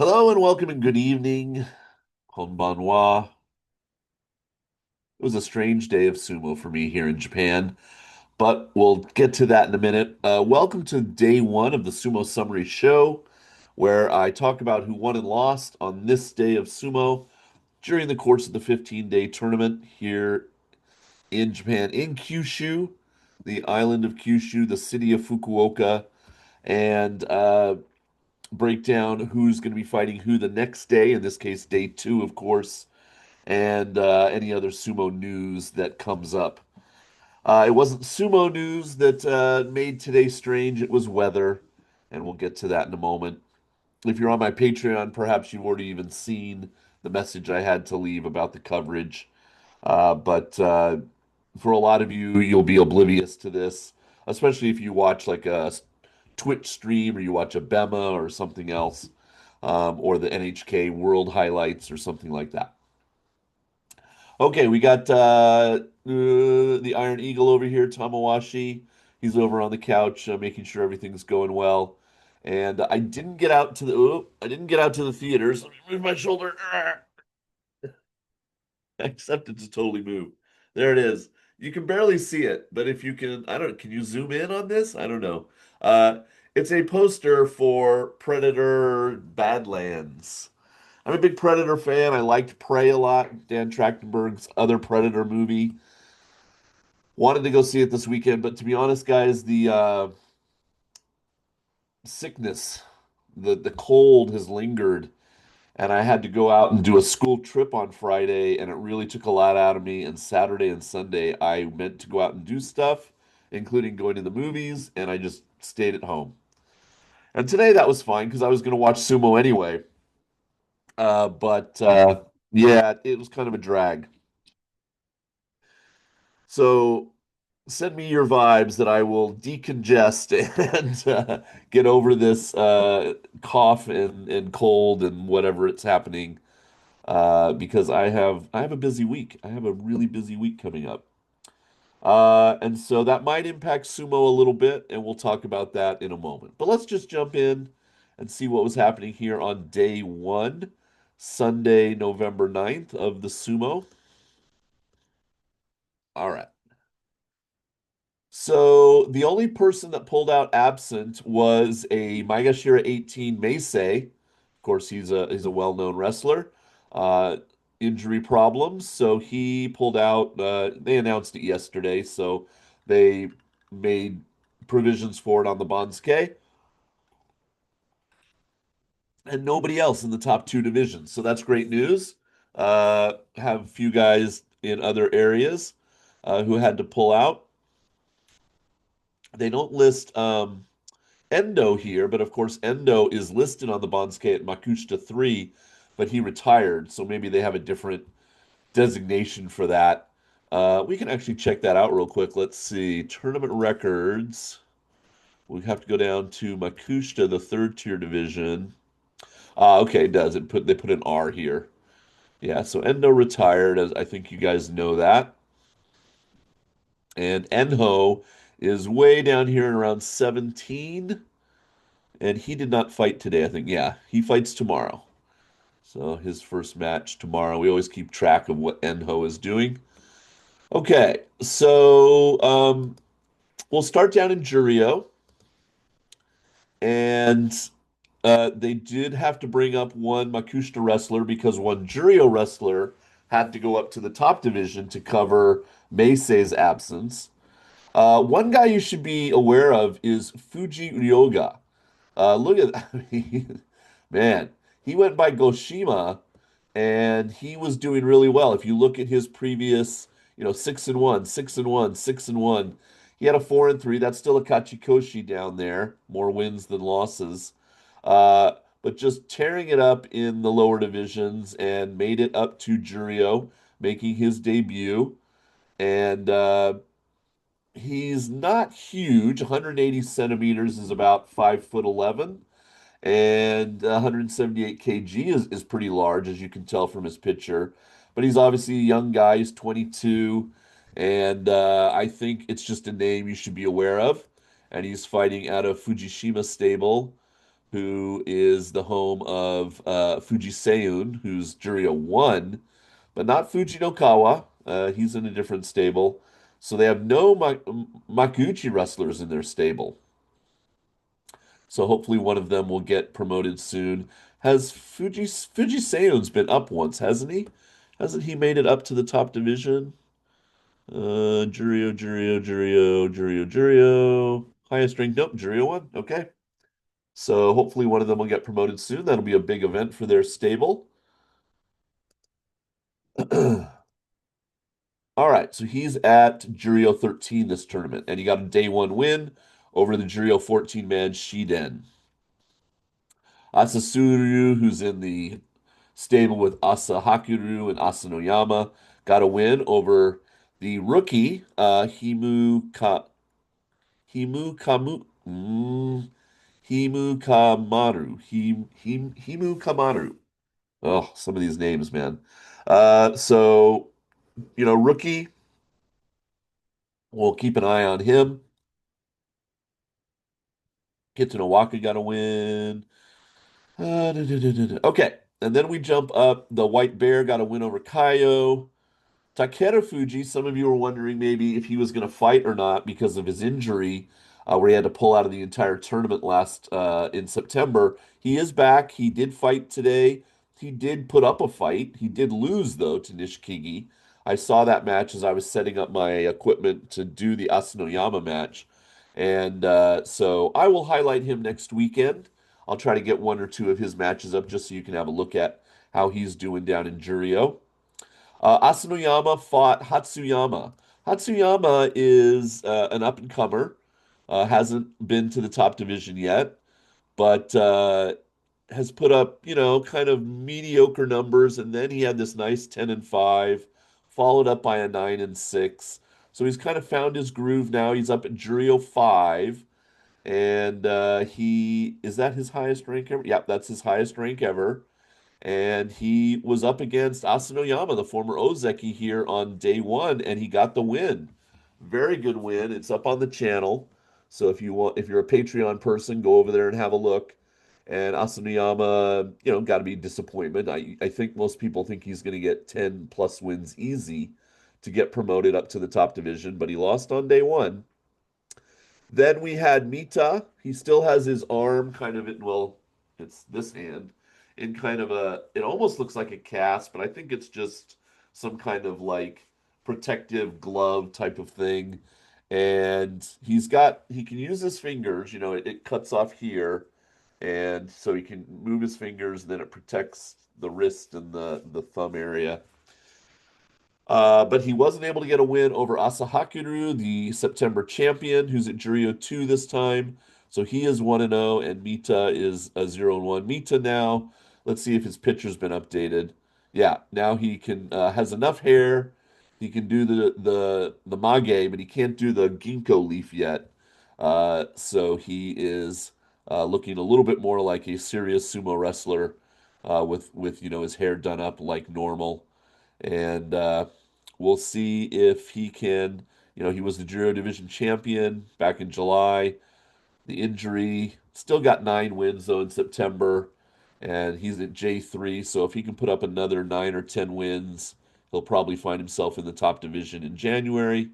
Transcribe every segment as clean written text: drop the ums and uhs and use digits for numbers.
Hello and welcome and good evening. Konbanwa. It was a strange day of sumo for me here in Japan, but we'll get to that in a minute. Welcome to day one of the Sumo Summary Show, where I talk about who won and lost on this day of sumo during the course of the 15-day tournament here in Japan, in Kyushu, the island of Kyushu, the city of Fukuoka, and break down who's going to be fighting who the next day, in this case, day two, of course, and any other sumo news that comes up. It wasn't sumo news that made today strange, it was weather, and we'll get to that in a moment. If you're on my Patreon, perhaps you've already even seen the message I had to leave about the coverage. But for a lot of you, you'll be oblivious to this, especially if you watch like a Twitch stream or you watch a Bema or something else, or the NHK World Highlights or something like that. Okay, we got the Iron Eagle over here, Tamawashi. He's over on the couch, making sure everything's going well. And I didn't get out to the I didn't get out to the theaters. Let me move my shoulder. Except it just totally moved. There it is. You can barely see it, but if you can, I don't, can you zoom in on this? I don't know. Uh, it's a poster for Predator Badlands. I'm a big Predator fan. I liked Prey a lot, Dan Trachtenberg's other Predator movie. Wanted to go see it this weekend, but to be honest, guys, the sickness, the cold has lingered, and I had to go out and do a school trip on Friday, and it really took a lot out of me. And Saturday and Sunday, I meant to go out and do stuff, including going to the movies, and I just stayed at home. And today that was fine because I was going to watch sumo anyway. But yeah, it was kind of a drag. So send me your vibes that I will decongest and get over this cough and cold and whatever it's happening because I have a busy week. I have a really busy week coming up. And so that might impact sumo a little bit, and we'll talk about that in a moment. But let's just jump in and see what was happening here on day one, Sunday, November 9th of the sumo. All right. So the only person that pulled out absent was a Maegashira 18 Meisei. Of course, he's a well-known wrestler. Uh, Injury problems, so he pulled out. They announced it yesterday, so they made provisions for it on the Bansuke, and nobody else in the top two divisions. So that's great news. Have a few guys in other areas who had to pull out. They don't list Endo here, but of course Endo is listed on the Bansuke at Makuuchi 3, but he retired, so maybe they have a different designation for that. We can actually check that out real quick. Let's see. Tournament records. We have to go down to Makuuchi, the third tier division. Okay, it does. They put an R here. Yeah, so Endo retired, as I think you guys know that. And Enho is way down here in around 17. And he did not fight today, I think. Yeah, he fights tomorrow. So his first match tomorrow. We always keep track of what Enho is doing. Okay, so we'll start down in Juryo, and they did have to bring up one Makushita wrestler because one Juryo wrestler had to go up to the top division to cover Meisei's absence. One guy you should be aware of is Fuji Ryoga. Look at, I mean, man, he went by Goshima and he was doing really well. If you look at his previous, 6-1, 6-1, 6-1, he had a 4-3. That's still a Kachikoshi down there, more wins than losses. Uh, but just tearing it up in the lower divisions and made it up to Juryo, making his debut. And he's not huge. 180 centimeters is about 5'11", and 178 kg is pretty large, as you can tell from his picture. But he's obviously a young guy. He's 22, and I think it's just a name you should be aware of. And he's fighting out of Fujishima stable. who is the home of Fuji Seiyun, who's Juryo 1, but not Fuji no Kawa. He's in a different stable. So they have no Makuuchi wrestlers in their stable. So hopefully one of them will get promoted soon. Has Fuji Seiyun's been up once, hasn't he? Hasn't he made it up to the top division? Juryo. Highest ranked, nope, Juryo one. Okay. So hopefully one of them will get promoted soon. That'll be a big event for their stable. All right, so he's at Juryo 13 this tournament, and he got a day one win over the Juryo 14 man Shiden. Asasuru, who's in the stable with Asa Hakiru and Asanoyama, got a win over the rookie Himu Kamu Himu Kamaru Himu Kamaru. Oh, some of these names, man. So rookie, we'll keep an eye on him. Kitsunowaka got a win. Okay, and then we jump up. The White Bear got a win over Kaio. Takeru Fuji, some of you were wondering maybe if he was going to fight or not because of his injury, where he had to pull out of the entire tournament last in September. He is back. He did fight today. He did put up a fight. He did lose, though, to Nishikigi. I saw that match as I was setting up my equipment to do the Asanoyama match. And so I will highlight him next weekend. I'll try to get one or two of his matches up just so you can have a look at how he's doing down in Juryo. Asanoyama fought Hatsuyama. Hatsuyama is an up and comer, hasn't been to the top division yet, but has put up, kind of mediocre numbers. And then he had this nice 10-5, followed up by a 9-6. So he's kind of found his groove now. He's up at Juryo 5. And he is that his highest rank ever? Yeah, that's his highest rank ever. And he was up against Asanoyama, the former Ozeki, here on day one, and he got the win. Very good win. It's up on the channel. So if you're a Patreon person, go over there and have a look. And Asanoyama, got to be disappointment. I think most people think he's going to get 10 plus wins easy to get promoted up to the top division, but he lost on day one. Then we had Mita. He still has his arm kind of in, well, it's this hand in kind of it almost looks like a cast, but I think it's just some kind of like protective glove type of thing. And he can use his fingers, it cuts off here. And so he can move his fingers, and then it protects the wrist and the thumb area. But he wasn't able to get a win over Asahakiru, the September champion, who's at Juryo 2 this time. So he is 1-0, and Mita is a 0-1. Mita now, let's see if his picture's been updated. Yeah, now he can has enough hair. He can do the mage, but he can't do the ginkgo leaf yet. So he is looking a little bit more like a serious sumo wrestler with his hair done up like normal. And we'll see if he can. He was the Juryo Division champion back in July. The injury still got 9 wins though in September, and he's at J3. So if he can put up another 9 or 10 wins, he'll probably find himself in the top division in January.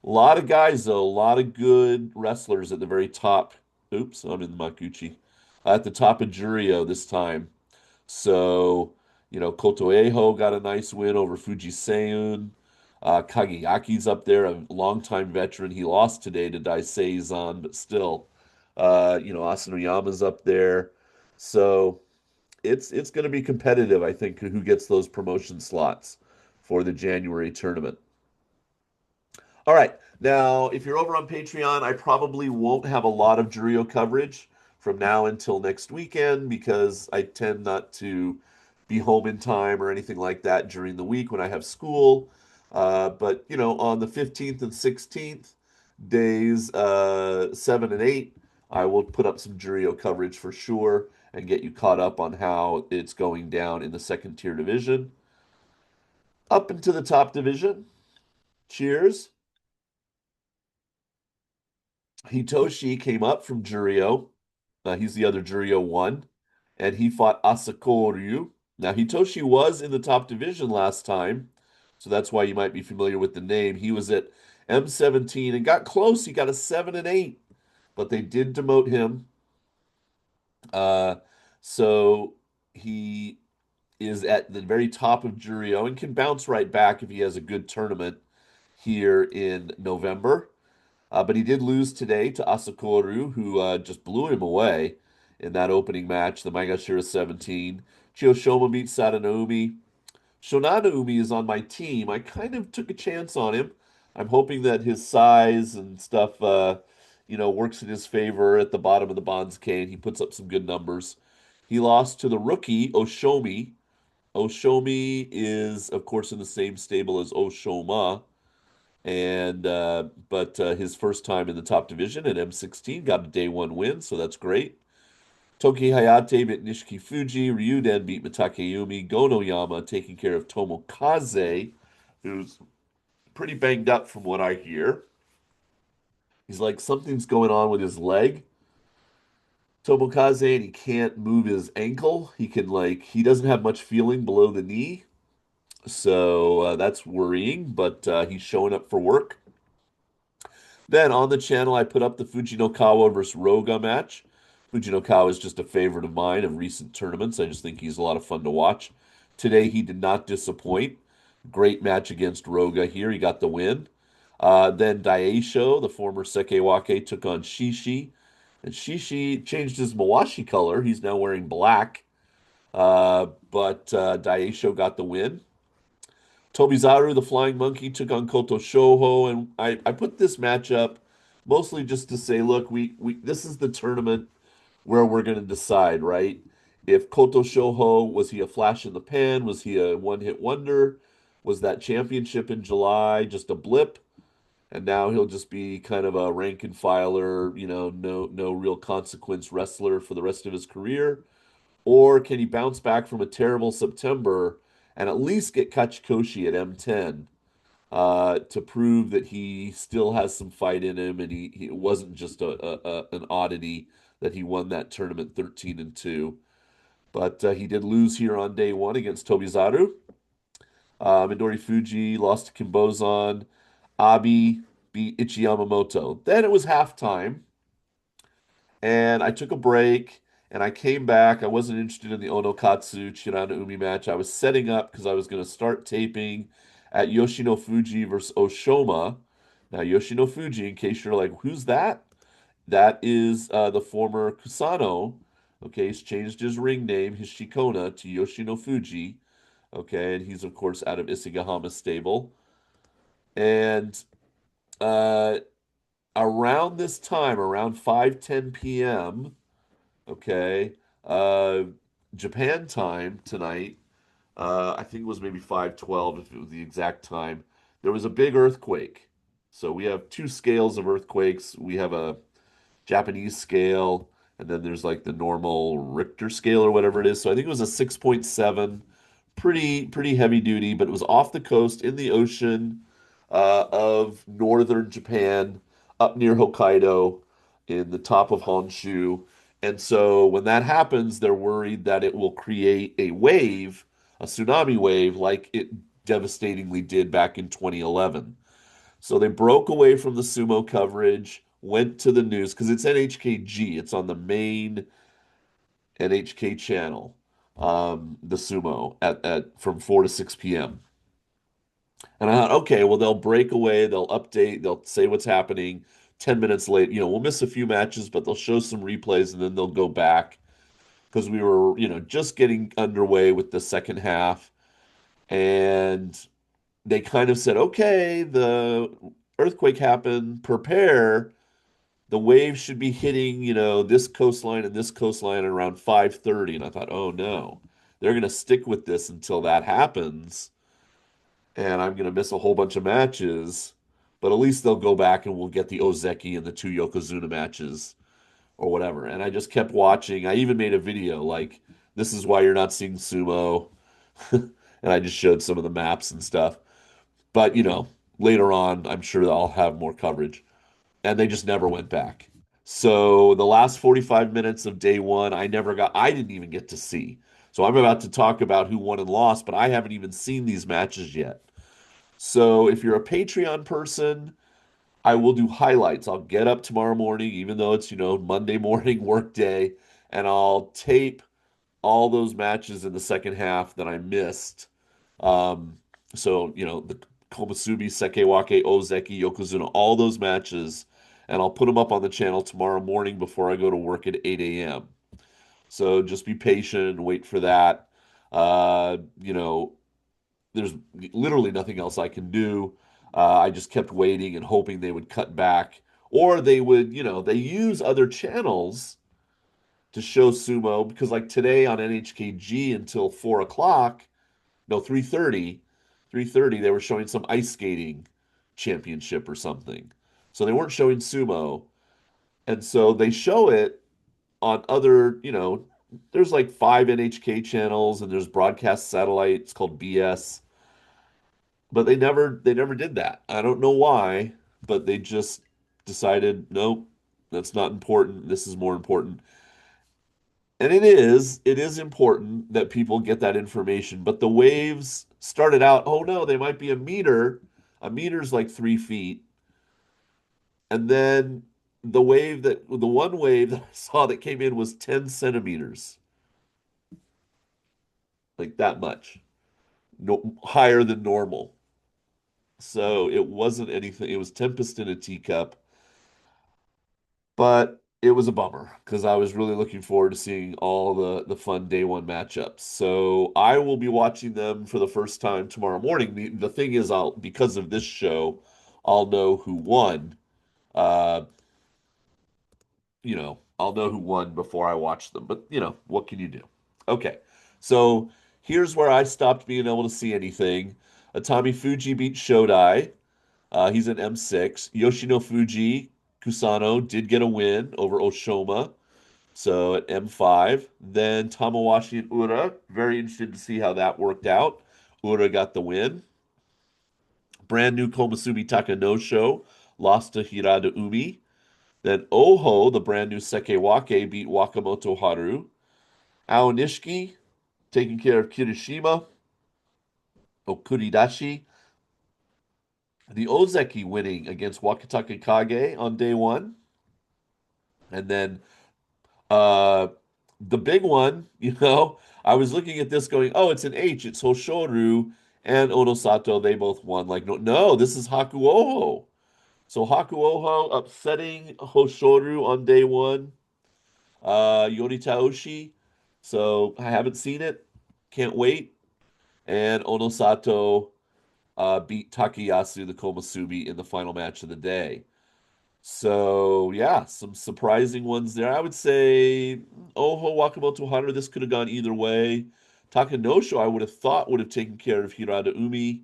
A lot of guys though, a lot of good wrestlers at the very top. Oops, I'm in the Makuuchi. At the top of Juryo this time. So, Kotoeho got a nice win over Fuji Seiyun. Kageyaki's up there, a longtime veteran. He lost today to Daisei-zan, but still, Asanoyama's up there. So it's going to be competitive, I think, who gets those promotion slots for the January tournament. All right. Now, if you're over on Patreon, I probably won't have a lot of Juryo coverage from now until next weekend because I tend not to be home in time or anything like that during the week when I have school. But, on the 15th and 16th, days 7 and 8, I will put up some Juryo coverage for sure and get you caught up on how it's going down in the second tier division. Up into the top division. Cheers. Hitoshi came up from Juryo. He's the other Juryo one, and he fought Asakoryu. Now, Hitoshi was in the top division last time, so that's why you might be familiar with the name. He was at M17 and got close. He got a 7 and 8, but they did demote him. Uh, so he is at the very top of Juryo and can bounce right back if he has a good tournament here in November. But he did lose today to Asakoru, who just blew him away in that opening match, the Maegashira 17. Chiyoshoma beat Sadanoumi. Shonadaumi is on my team. I kind of took a chance on him. I'm hoping that his size and stuff, works in his favor at the bottom of the Bonds cane. He puts up some good numbers. He lost to the rookie, Oshomi. Oshomi is, of course, in the same stable as Oshoma, and but his first time in the top division at M16 got a day one win, so that's great. Toki Hayate beat Nishiki Fuji. Ryuden beat Mitakeyumi. Gonoyama taking care of Tomokaze, who's pretty banged up from what I hear. He's like something's going on with his leg. Tomokaze, and he can't move his ankle. He doesn't have much feeling below the knee, so that's worrying. But he's showing up for work. Then on the channel, I put up the Fujinokawa versus Roga match. Fujinokawa is just a favorite of mine of recent tournaments. I just think he's a lot of fun to watch. Today, he did not disappoint. Great match against Roga here. He got the win. Then Daisho, the former Sekewake, took on Shishi. And Shishi changed his Mawashi color. He's now wearing black. But Daisho got the win. Tobizaru, the Flying Monkey, took on Koto Shoho, and I put this matchup mostly just to say, look, we this is the tournament where we're going to decide, right? If Koto Shoho, was he a flash in the pan? Was he a one-hit wonder? Was that championship in July just a blip? And now he'll just be kind of a rank and filer, no real consequence wrestler for the rest of his career? Or can he bounce back from a terrible September and at least get Kachikoshi at M10 to prove that he still has some fight in him and he wasn't just an oddity that he won that tournament 13 and 2. But he did lose here on day one against Tobizaru. Midori Fuji lost to Kimbozan. Abi beat Ichi Yamamoto. Then it was halftime and I took a break and I came back. I wasn't interested in the Onokatsu Chirana Umi match. I was setting up because I was going to start taping at Yoshino Fuji versus Oshoma. Now, Yoshino Fuji, in case you're like, who's that? That is the former Kusano. Okay, he's changed his ring name, his Shikona, to Yoshino Fuji. Okay, and he's, of course, out of Isagahama stable. And uh, around this time, around 5:10 p.m., okay, Japan time tonight, I think it was maybe 5:12 if it was the exact time, there was a big earthquake. So we have two scales of earthquakes. We have a Japanese scale, and then there's like the normal Richter scale or whatever it is. So I think it was a 6.7, pretty heavy duty, but it was off the coast in the ocean of northern Japan, up near Hokkaido, in the top of Honshu. And so when that happens, they're worried that it will create a wave, a tsunami wave, like it devastatingly did back in 2011. So they broke away from the sumo coverage, went to the news because it's NHKG. It's on the main NHK channel, the sumo at from 4 to 6 p.m. And I thought, okay, well, they'll break away, they'll update, they'll say what's happening. 10 minutes late, we'll miss a few matches, but they'll show some replays and then they'll go back because we were, just getting underway with the second half. And they kind of said, okay, the earthquake happened, prepare. The wave should be hitting, this coastline and this coastline at around 5:30. And I thought, oh no, they're going to stick with this until that happens. And I'm going to miss a whole bunch of matches. But at least they'll go back and we'll get the Ozeki and the two Yokozuna matches or whatever. And I just kept watching. I even made a video like, this is why you're not seeing sumo. And I just showed some of the maps and stuff. But, later on, I'm sure I'll have more coverage. And they just never went back. So the last 45 minutes of day one, I didn't even get to see. So I'm about to talk about who won and lost, but I haven't even seen these matches yet. So if you're a Patreon person, I will do highlights. I'll get up tomorrow morning, even though it's, Monday morning work day, and I'll tape all those matches in the second half that I missed. Um, so, the Komusubi, Sekewake, Ozeki, Yokozuna, all those matches, and I'll put them up on the channel tomorrow morning before I go to work at 8 a.m. So just be patient and wait for that. There's literally nothing else I can do. I just kept waiting and hoping they would cut back, or they would, they use other channels to show sumo because like today on NHKG until 4 o'clock, no, 3:30, they were showing some ice skating championship or something. So they weren't showing sumo. And so they show it on other, there's like five NHK channels and there's broadcast satellite. It's called BS. But they never did that. I don't know why, but they just decided, nope, that's not important. This is more important. And it is important that people get that information. But the waves started out, oh no, they might be a meter. A meter's like 3 feet. And then the one wave that I saw that came in was 10 centimeters, like that much, no, higher than normal. So it wasn't anything. It was tempest in a teacup. But it was a bummer because I was really looking forward to seeing all the fun day one matchups. So I will be watching them for the first time tomorrow morning. The thing is, I'll because of this show, I'll know who won. Uh, I'll know who won before I watch them. But what can you do? Okay, so here's where I stopped being able to see anything. Atami Fuji beat Shodai. He's an M6. Yoshino Fuji Kusano did get a win over Oshoma. So at M5, then Tamawashi and Ura. Very interested to see how that worked out. Ura got the win. Brand new Komusubi Takanosho lost to Hirada Umi. Then Oho, the brand new Sekewake, beat Wakamoto Haru. Aonishiki taking care of Kirishima. Okuridashi. The Ozeki winning against Wakataka Kage on day one. And then Uh, the big one, I was looking at this going, oh, it's an H. It's Hoshoru and Onosato. They both won. Like, no, no, this is Hakuoho. So Hakuoho upsetting Hoshoru on day one. Yoritaoshi. So I haven't seen it. Can't wait. And Onosato beat Takayasu, the Komusubi, in the final match of the day. So yeah, some surprising ones there. I would say Oho Wakamoto Haru, this could have gone either way. Takanosho, I would have thought would have taken care of Hirada Umi,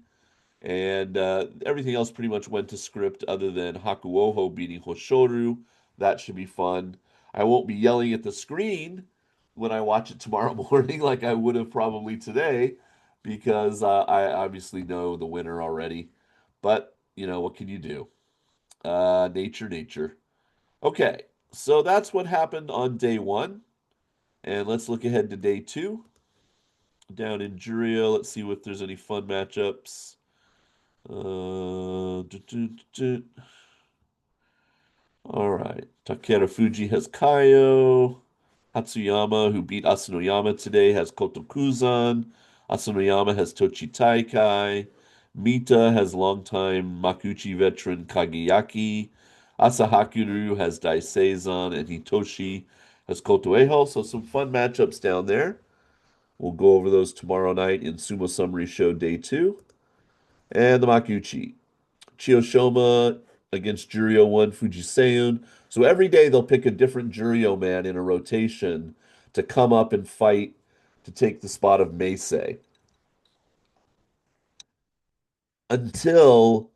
and everything else pretty much went to script other than Hakuoho beating Hoshoru. That should be fun. I won't be yelling at the screen when I watch it tomorrow morning like I would have probably today, because I obviously know the winner already. But what can you do? Nature. Okay, so that's what happened on day one. And let's look ahead to day two. Down in Juryo, let's see if there's any fun matchups. Uh, du- du- du- All right. Takeda Fuji has Kaio. Hatsuyama, who beat Asanoyama today, has Kotokuzan. Asanoyama has Tochi Taikai. Mita has longtime Makuuchi veteran Kageyaki. Asahakuru has Daiseizan, and Hitoshi has Kotoeho. So some fun matchups down there. We'll go over those tomorrow night in Sumo Summary Show Day 2. And the Makuuchi. Chiyoshoma against Juryo 1 Fujiseun. So every day they'll pick a different Juryo man in a rotation to come up and fight to take the spot of Meisei until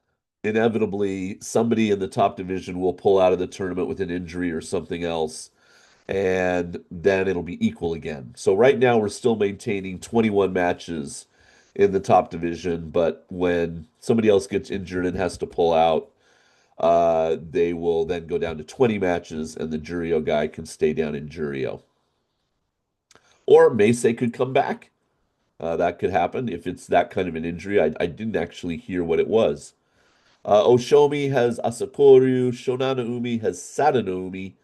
inevitably somebody in the top division will pull out of the tournament with an injury or something else, and then it'll be equal again. So right now we're still maintaining 21 matches in the top division, but when somebody else gets injured and has to pull out, They will then go down to 20 matches, and the Juryo guy can stay down in Juryo. Or Meisei could come back. That could happen if it's that kind of an injury. I didn't actually hear what it was. Oshomi has Asakoru. Shonana Umi has Sadano Umi.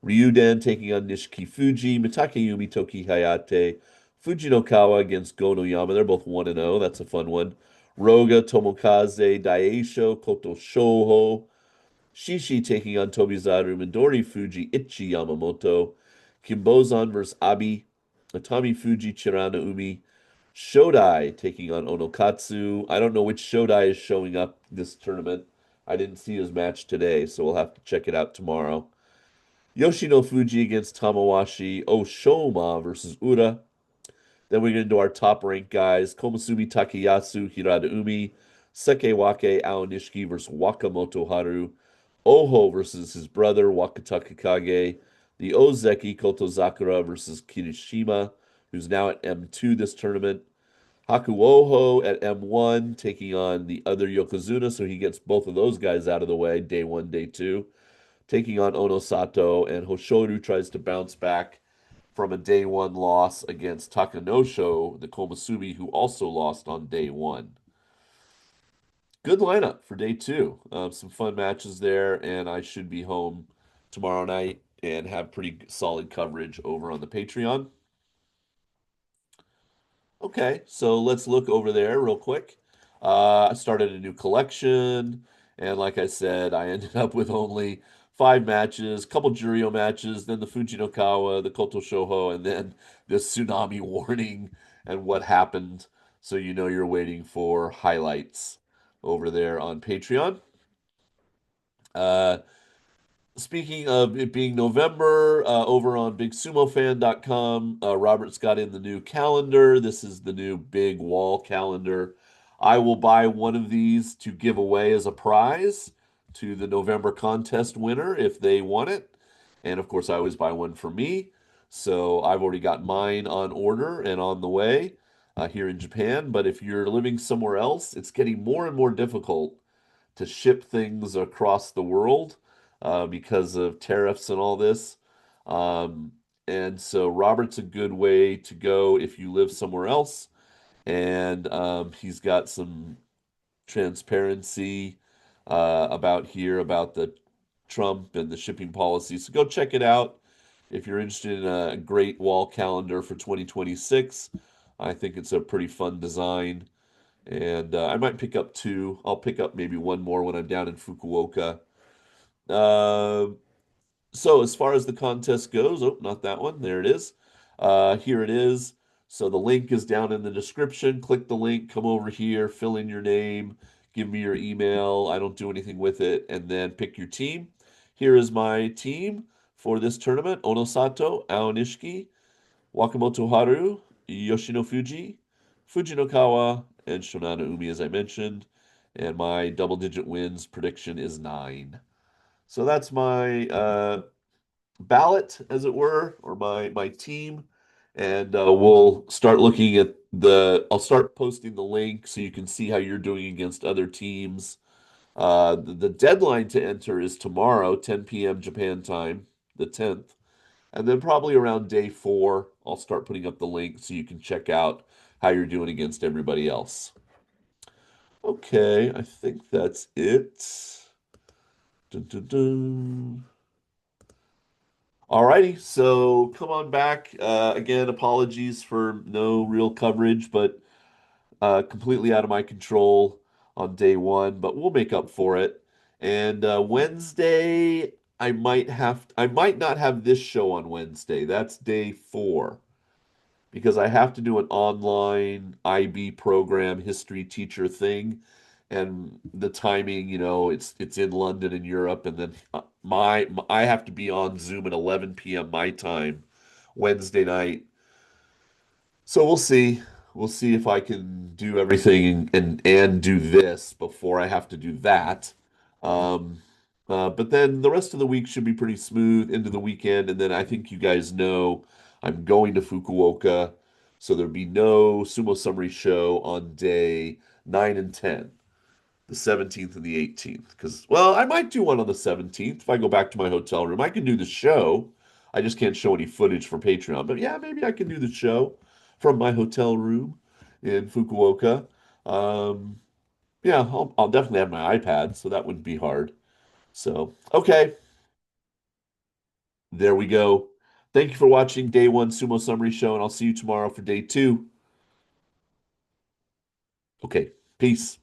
Ryuden taking on Nishiki Fuji. Mitakeyumi Toki Hayate. Fujinokawa against Go no Yama. They're both 1-0. That's a fun one. Roga, Tomokaze, Daisho, Koto Shoho. Shishi taking on Tobizaru, Midori Fuji, Ichi Yamamoto, Kimbozan versus Abi, Atami Fuji, Chirana Umi, Shodai taking on Onokatsu. I don't know which Shodai is showing up this tournament. I didn't see his match today, so we'll have to check it out tomorrow. Yoshino Fuji against Tamawashi, Oshoma versus Ura. Then we get into our top ranked guys: Komusumi Takayasu, Hirada Umi, Sekewake Aonishiki versus Wakamoto Haru, Oho versus his brother Wakataka Kage, the Ozeki Kotozakura versus Kirishima, who's now at M2 this tournament. Hakuoho at M1 taking on the other Yokozuna, so he gets both of those guys out of the way, day one, day two, taking on Onosato, and Hoshoru tries to bounce back from a day one loss against Takanosho, the Komusumi, who also lost on day one. Good lineup for day two. Some fun matches there, and I should be home tomorrow night and have pretty solid coverage over on the Patreon. Okay, so let's look over there real quick. I started a new collection, and like I said, I ended up with only 5 matches, couple Juryo matches, then the Fujinokawa, the Koto Shoho, and then this tsunami warning and what happened. So you know you're waiting for highlights over there on Patreon. Uh, Speaking of it being November, over on BigSumoFan.com, Robert's got in the new calendar. This is the new big wall calendar. I will buy one of these to give away as a prize to the November contest winner if they want it. And of course, I always buy one for me. So I've already got mine on order and on the way here in Japan. But if you're living somewhere else, it's getting more and more difficult to ship things across the world because of tariffs and all this. Um, and so Robert's a good way to go if you live somewhere else. And he's got some transparency about here about the Trump and the shipping policy. So go check it out if you're interested in a great wall calendar for 2026. I think it's a pretty fun design. And I might pick up two. I'll pick up maybe one more when I'm down in Fukuoka. Uh, so as far as the contest goes, oh, not that one. There it is. Here it is. So the link is down in the description. Click the link, come over here, fill in your name, give me your email. I don't do anything with it, and then pick your team. Here is my team for this tournament: Onosato, Aonishiki, Wakamoto Haru, Yoshino Fuji, Fujinokawa, and Shonana Umi, as I mentioned. And my double-digit wins prediction is 9. So that's my ballot, as it were, or my team. And we'll start looking at I'll start posting the link so you can see how you're doing against other teams. The deadline to enter is tomorrow, 10 p.m. Japan time, the 10th. And then probably around day 4, I'll start putting up the link so you can check out how you're doing against everybody else. Okay, I think that's it. Dun, dun, dun. Alrighty, so come on back. Again, apologies for no real coverage, but completely out of my control on day one, but we'll make up for it. And Wednesday, I might not have this show on Wednesday. That's day 4 because I have to do an online IB program history teacher thing. And the timing, it's in London in Europe, and then I have to be on Zoom at 11 p.m. my time Wednesday night. So we'll see. We'll see if I can do everything and do this before I have to do that. Um, but then the rest of the week should be pretty smooth into the weekend, and then I think you guys know I'm going to Fukuoka, so there'll be no sumo summary show on day 9 and 10. The 17th and the 18th. Because, well, I might do one on the 17th if I go back to my hotel room. I can do the show. I just can't show any footage for Patreon. But yeah, maybe I can do the show from my hotel room in Fukuoka. Um, yeah, I'll definitely have my iPad, so that wouldn't be hard. So, okay, there we go. Thank you for watching day one Sumo Summary Show, and I'll see you tomorrow for day two. Okay, peace.